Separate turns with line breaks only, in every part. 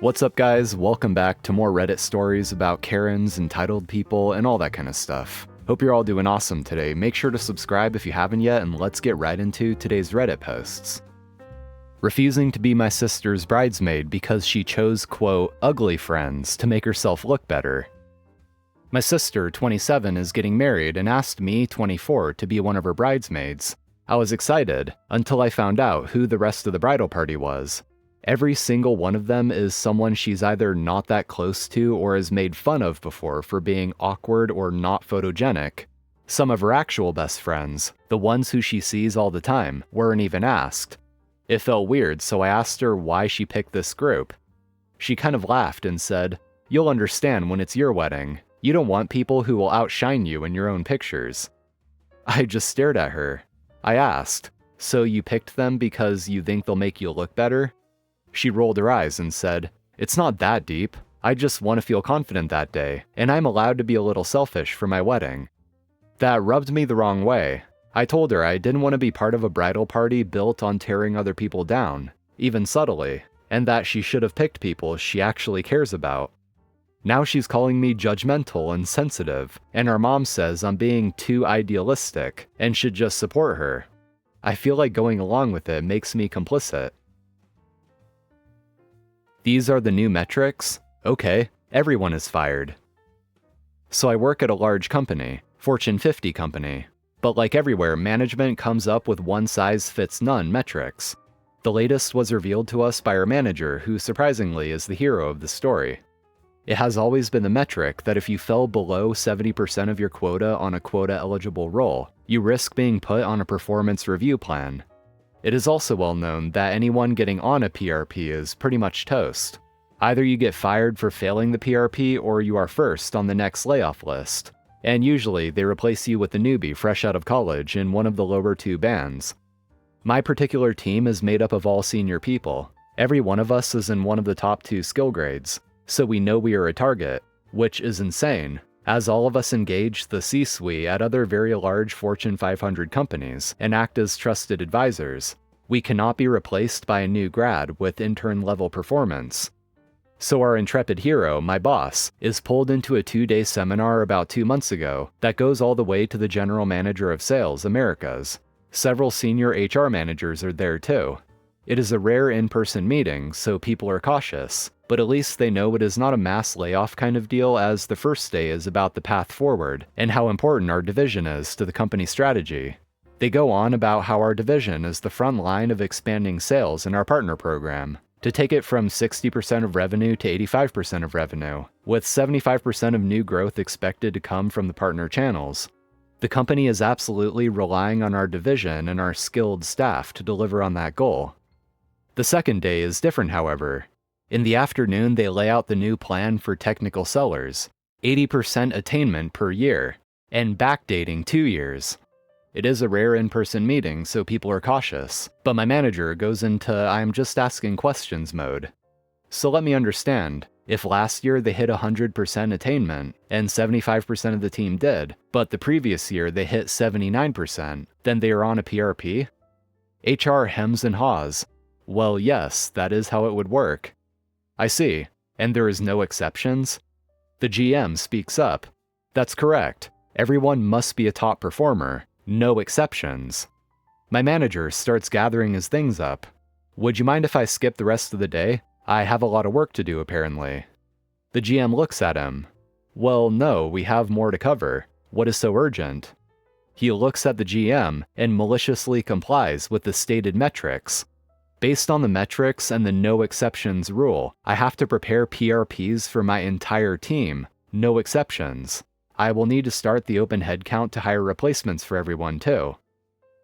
What's up, guys? Welcome back to more Reddit stories about Karens, entitled people, and all that kind of stuff. Hope you're all doing awesome today. Make sure to subscribe if you haven't yet, and let's get right into today's Reddit posts. Refusing to be my sister's bridesmaid because she chose, quote, ugly friends to make herself look better. My sister, 27, is getting married and asked me, 24, to be one of her bridesmaids. I was excited, until I found out who the rest of the bridal party was. Every single one of them is someone she's either not that close to or has made fun of before for being awkward or not photogenic. Some of her actual best friends, the ones who she sees all the time, weren't even asked. It felt weird, so I asked her why she picked this group. She kind of laughed and said, "You'll understand when it's your wedding. You don't want people who will outshine you in your own pictures." I just stared at her. I asked, "So you picked them because you think they'll make you look better?" She rolled her eyes and said, "It's not that deep. I just want to feel confident that day, and I'm allowed to be a little selfish for my wedding." That rubbed me the wrong way. I told her I didn't want to be part of a bridal party built on tearing other people down, even subtly, and that she should have picked people she actually cares about. Now she's calling me judgmental and sensitive, and our mom says I'm being too idealistic and should just support her. I feel like going along with it makes me complicit. These are the new metrics? Okay, everyone is fired. So I work at a large company, Fortune 50 company. But like everywhere, management comes up with one-size-fits-none metrics. The latest was revealed to us by our manager, who surprisingly is the hero of the story. It has always been the metric that if you fell below 70% of your quota on a quota-eligible role, you risk being put on a performance review plan. It is also well known that anyone getting on a PRP is pretty much toast. Either you get fired for failing the PRP or you are first on the next layoff list. And usually they replace you with a newbie fresh out of college in one of the lower two bands. My particular team is made up of all senior people. Every one of us is in one of the top 2 skill grades, so we know we are a target, which is insane, as all of us engage the C-suite at other very large Fortune 500 companies and act as trusted advisors. We cannot be replaced by a new grad with intern-level performance. So our intrepid hero, my boss, is pulled into a 2-day seminar about 2 months ago that goes all the way to the General Manager of Sales, Americas. Several senior HR managers are there too. It is a rare in-person meeting, so people are cautious, but at least they know it is not a mass layoff kind of deal, as the first day is about the path forward and how important our division is to the company strategy. They go on about how our division is the front line of expanding sales in our partner program, to take it from 60% of revenue to 85% of revenue, with 75% of new growth expected to come from the partner channels. The company is absolutely relying on our division and our skilled staff to deliver on that goal. The second day is different, however. In the afternoon, they lay out the new plan for technical sellers, 80% attainment per year, and backdating 2 years. It is a rare in-person meeting, so people are cautious, but my manager goes into "I'm just asking questions" mode. So let me understand, if last year they hit 100% attainment, and 75% of the team did, but the previous year they hit 79%, then they are on a PRP? HR hems and haws. Well, yes, that is how it would work. I see, and there is no exceptions? The GM speaks up. That's correct. Everyone must be a top performer. No exceptions. My manager starts gathering his things up. "Would you mind if I skip the rest of the day? I have a lot of work to do, apparently." The GM looks at him. "Well, no, we have more to cover. What is so urgent?" He looks at the GM and maliciously complies with the stated metrics. Based on the metrics and the no exceptions rule, I have to prepare PRPs for my entire team. No exceptions. I will need to start the open headcount to hire replacements for everyone too.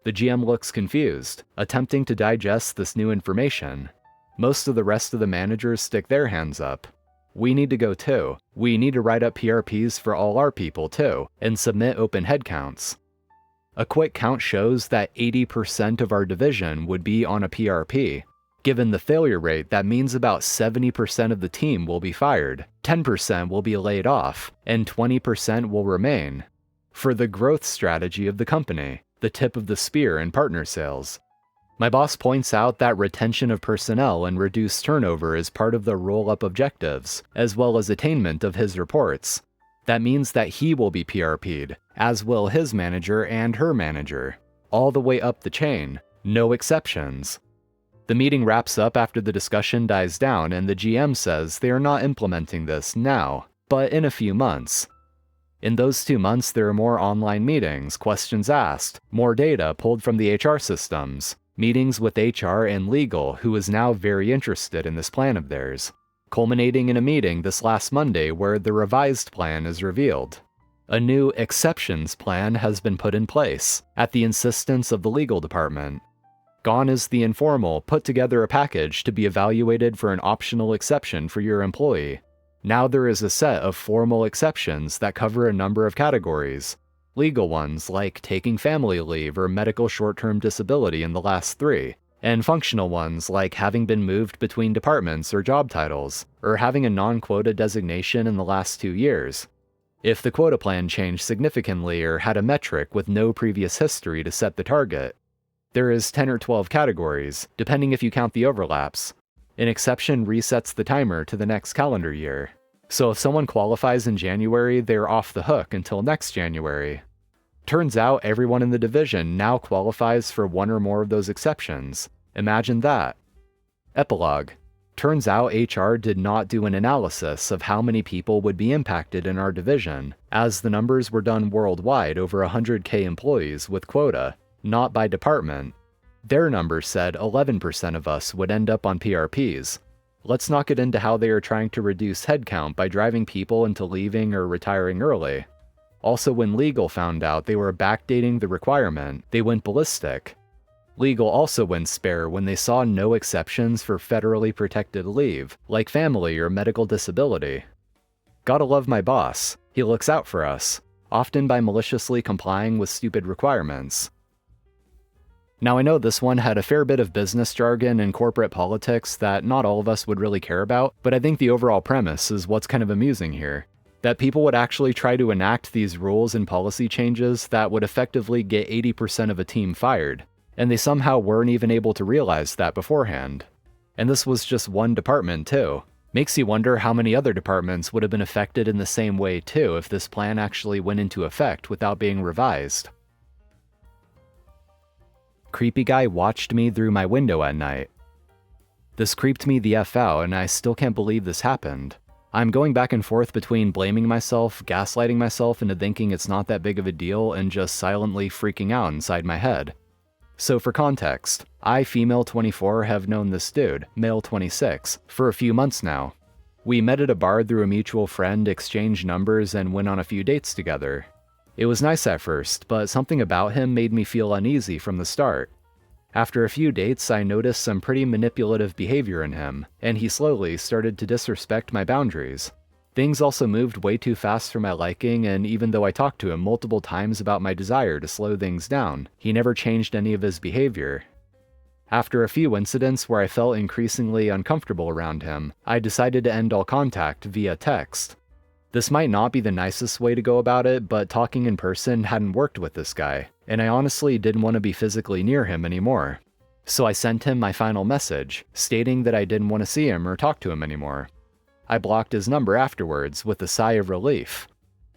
The GM looks confused, attempting to digest this new information. Most of the rest of the managers stick their hands up. We need to go too. We need to write up PRPs for all our people too, and submit open headcounts. A quick count shows that 80% of our division would be on a PRP. Given the failure rate, that means about 70% of the team will be fired, 10% will be laid off, and 20% will remain. For the growth strategy of the company, the tip of the spear in partner sales. My boss points out that retention of personnel and reduced turnover is part of the roll-up objectives, as well as attainment of his reports. That means that he will be PRP'd, as will his manager and her manager. All the way up the chain, no exceptions. The meeting wraps up after the discussion dies down and the GM says they are not implementing this now, but in a few months. In those 2 months, there are more online meetings, questions asked, more data pulled from the HR systems, meetings with HR and legal, who is now very interested in this plan of theirs, culminating in a meeting this last Monday where the revised plan is revealed. A new exceptions plan has been put in place, at the insistence of the legal department. Gone is the informal, put together a package to be evaluated for an optional exception for your employee. Now there is a set of formal exceptions that cover a number of categories. Legal ones like taking family leave or medical short-term disability in the last 3, and functional ones like having been moved between departments or job titles, or having a non-quota designation in the last 2 years. If the quota plan changed significantly or had a metric with no previous history to set the target. There is 10 or 12 categories, depending if you count the overlaps. An exception resets the timer to the next calendar year. So if someone qualifies in January, they're off the hook until next January. Turns out everyone in the division now qualifies for one or more of those exceptions. Imagine that. Epilogue. Turns out HR did not do an analysis of how many people would be impacted in our division, as the numbers were done worldwide over 100K employees with quota, not by department. Their numbers said 11% of us would end up on PRPs. Let's not get into how they are trying to reduce headcount by driving people into leaving or retiring early. Also, when legal found out they were backdating the requirement, they went ballistic. Legal also went spare when they saw no exceptions for federally protected leave, like family or medical disability. Gotta love my boss. He looks out for us, often by maliciously complying with stupid requirements. Now I know this one had a fair bit of business jargon and corporate politics that not all of us would really care about, but I think the overall premise is what's kind of amusing here. That people would actually try to enact these rules and policy changes that would effectively get 80% of a team fired, and they somehow weren't even able to realize that beforehand. And this was just one department too. Makes you wonder how many other departments would have been affected in the same way too if this plan actually went into effect without being revised. Creepy guy watched me through my window at night. This creeped me the F out, and I still can't believe this happened. I'm going back and forth between blaming myself, gaslighting myself into thinking it's not that big of a deal, and just silently freaking out inside my head. So for context, I, female 24, have known this dude, male 26, for a few months now. We met at a bar through a mutual friend, exchanged numbers, and went on a few dates together. It was nice at first, but something about him made me feel uneasy from the start. After a few dates, I noticed some pretty manipulative behavior in him, and he slowly started to disrespect my boundaries. Things also moved way too fast for my liking, and even though I talked to him multiple times about my desire to slow things down, he never changed any of his behavior. After a few incidents where I felt increasingly uncomfortable around him, I decided to end all contact via text. This might not be the nicest way to go about it, but talking in person hadn't worked with this guy, and I honestly didn't want to be physically near him anymore. So I sent him my final message, stating that I didn't want to see him or talk to him anymore. I blocked his number afterwards with a sigh of relief.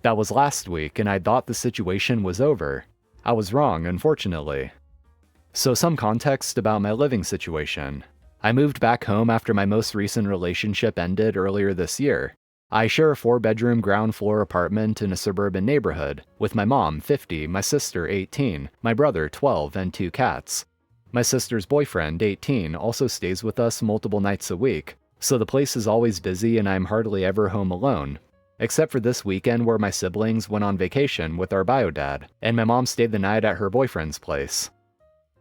That was last week, and I thought the situation was over. I was wrong, unfortunately. So some context about my living situation. I moved back home after my most recent relationship ended earlier this year. I share a 4-bedroom ground floor apartment in a suburban neighborhood, with my mom, 50, my sister, 18, my brother, 12, and 2 cats. My sister's boyfriend, 18, also stays with us multiple nights a week, so the place is always busy and I'm hardly ever home alone. Except for this weekend where my siblings went on vacation with our bio dad, and my mom stayed the night at her boyfriend's place.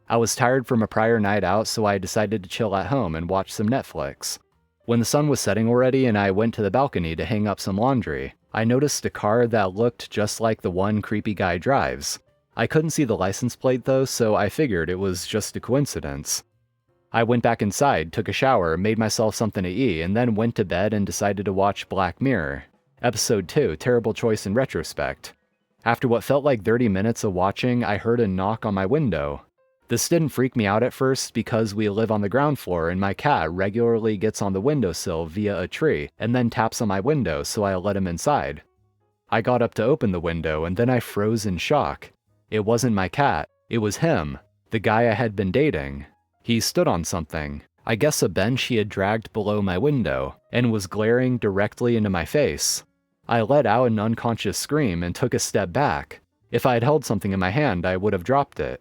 I was tired from a prior night out, so I decided to chill at home and watch some Netflix. When the sun was setting already and I went to the balcony to hang up some laundry, I noticed a car that looked just like the one creepy guy drives. I couldn't see the license plate though, so I figured it was just a coincidence. I went back inside, took a shower, made myself something to eat, and then went to bed and decided to watch Black Mirror. Episode 2, Terrible Choice in Retrospect. After what felt like 30 minutes of watching, I heard a knock on my window. This didn't freak me out at first because we live on the ground floor and my cat regularly gets on the windowsill via a tree and then taps on my window, so I let him inside. I got up to open the window and then I froze in shock. It wasn't my cat, it was him, the guy I had been dating. He stood on something, I guess a bench he had dragged below my window, and was glaring directly into my face. I let out an unconscious scream and took a step back. If I had held something in my hand, I would have dropped it.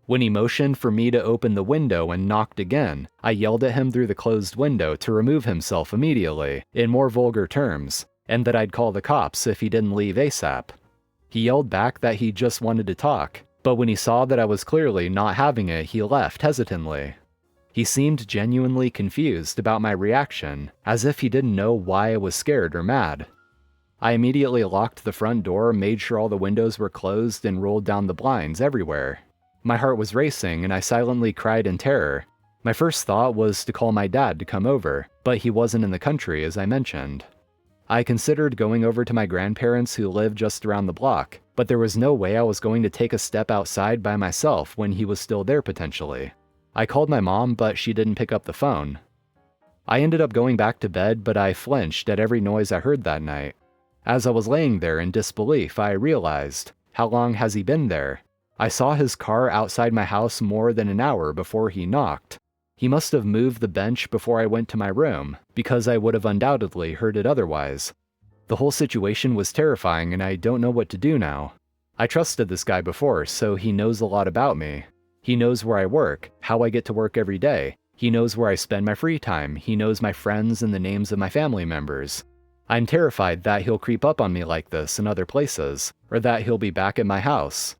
When he motioned for me to open the window and knocked again, I yelled at him through the closed window to remove himself immediately, in more vulgar terms, and that I'd call the cops if he didn't leave ASAP. He yelled back that he just wanted to talk, but when he saw that I was clearly not having it, he left hesitantly. He seemed genuinely confused about my reaction, as if he didn't know why I was scared or mad. I immediately locked the front door, made sure all the windows were closed, and rolled down the blinds everywhere. My heart was racing, and I silently cried in terror. My first thought was to call my dad to come over, but he wasn't in the country, as I mentioned. I considered going over to my grandparents who lived just around the block, but there was no way I was going to take a step outside by myself when he was still there potentially. I called my mom, but she didn't pick up the phone. I ended up going back to bed, but I flinched at every noise I heard that night. As I was laying there in disbelief, I realized, how long has he been there? I saw his car outside my house more than an hour before he knocked. He must have moved the bench before I went to my room, because I would have undoubtedly heard it otherwise. The whole situation was terrifying and I don't know what to do now. I trusted this guy before, so he knows a lot about me. He knows where I work, how I get to work every day. He knows where I spend my free time. He knows my friends and the names of my family members. I'm terrified that he'll creep up on me like this in other places, or that he'll be back at my house.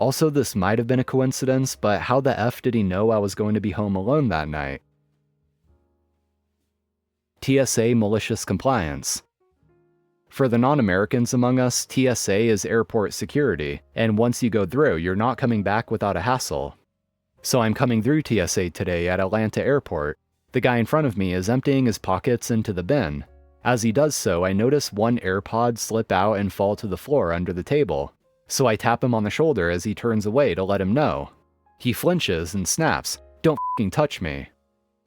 Also, this might have been a coincidence, but how the F did he know I was going to be home alone that night? TSA malicious compliance. For the non-Americans among us, TSA is airport security, and once you go through, you're not coming back without a hassle. So I'm coming through TSA today at Atlanta Airport. The guy in front of me is emptying his pockets into the bin. As he does so, I notice one AirPod slip out and fall to the floor under the table. So I tap him on the shoulder as he turns away to let him know. He flinches and snaps, "Don't f***ing touch me."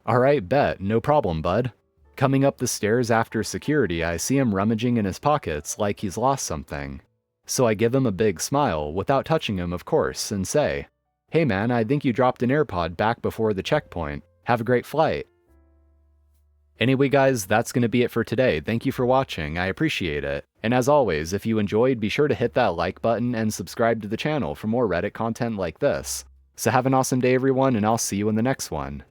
Alright, bet, no problem, bud. Coming up the stairs after security, I see him rummaging in his pockets like he's lost something. So I give him a big smile, without touching him of course, and say, "Hey man, I think you dropped an AirPod back before the checkpoint. Have a great flight." Anyway guys, that's going to be it for today. Thank you for watching, I appreciate it. And as always, if you enjoyed, be sure to hit that like button and subscribe to the channel for more Reddit content like this. So have an awesome day everyone, and I'll see you in the next one.